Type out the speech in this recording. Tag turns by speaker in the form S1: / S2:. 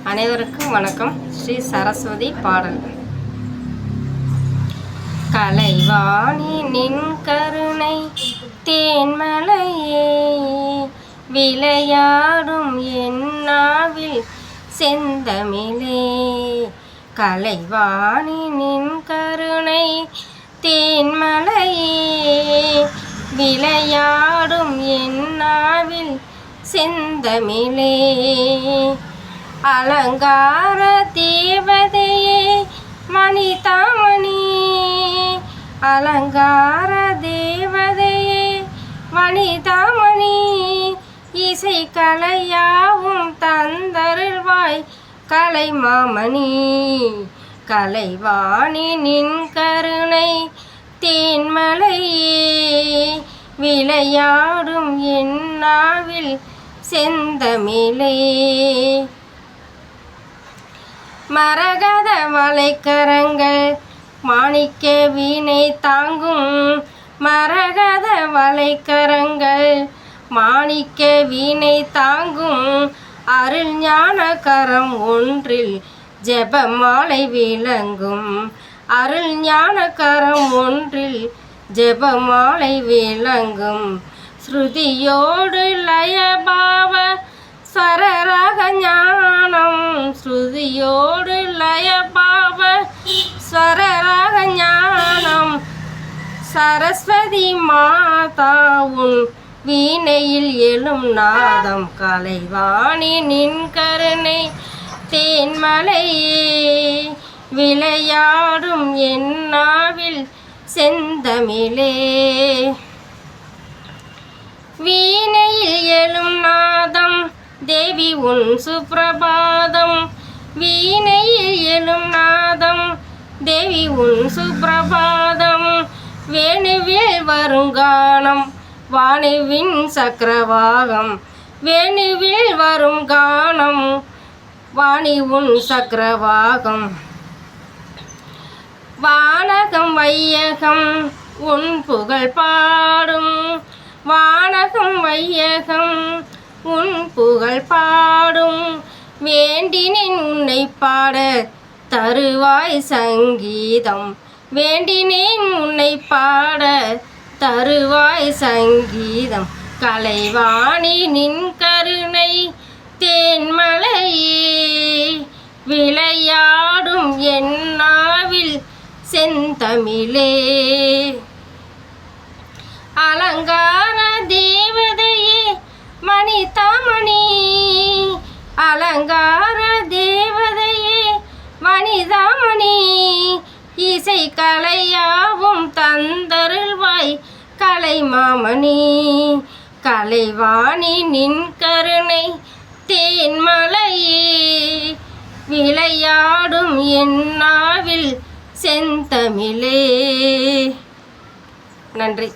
S1: அனைவருக்கும் வணக்கம். ஸ்ரீ சரஸ்வதி பாடல். கலைவாணி நின் கருணை தேன்மலையே, விளையாடும் என்னாவில் செந்தமிழே. கலைவாணி நின் கருணை தேன்மலையே, விளையாடும் என்னாவில் செந்தமிழே. அலங்கார தேவதையே வனிதாமணி, அலங்கார தேவதையே வனிதாமணி, இசை கலையாவும் தந்தருள்வாய் கலைமாமணி. கலைவாணி நின் கருணை தேன்மலையே, விளையாடும் என்னாவில் செந்தமிழே. மரகத வளைக்கரங்கள் மாணிக்க வீணை தாங்கும், மரகத வளைக்கரங்கள் மாணிக்க வீணை தாங்கும், அருள் ஞான கரம் ஒன்றில் ஜெபமாலை விளங்கும், அருள் ஞான கரம் ஒன்றில் ஜெபமாலை விளங்கும். ஸ்ருதியோடு லயபாவ சரராக ஞானம், ஸ்ருதியோடு லயபாவ சரராக ஞானம். சரஸ்வதி மாதாவுன் வீணையில் எழும் நாதம், கலைவாணி நின் கருணை தேன்மலையே, விளையாடும் என்னாவில் செந்தமிழே. வீணையில் எழும் நாதம் தேவி உன் சுப்ரபாதம், வீணையில் எழும் நாதம் தேவி உன் சுப்ரபாதம். வேணுவில் வருங்கானம் வானுவின் சக்கரவாகம், வேணுவில் வரும் கானம் வாணி உன் சக்கரவாகம். வானகம் வையகம் உன் புகழ் பாடும், வானகம் வையகம் உன் புகழ் பாடும். வேண்டினேன் உன்னை பாட தருவாய் சங்கீதம், வேண்டினேன் உன்னை பாட தருவாய் சங்கீதம். கலைவாணி நின் கருணை தேன்மலையே, விளையாடும் என்னாவில் செந்தமிழே. அலங்கார தேவதையே வனிதாமணி, அலங்கார தேவதையே வனிதாமணி, இசை கலையாவும் தந்தருள்வாய் கலைமாமணி. கலைவாணி நின் கருணை தேன்மலையே, விளையாடும் என்னாவில் செந்தமிழே. நன்றி.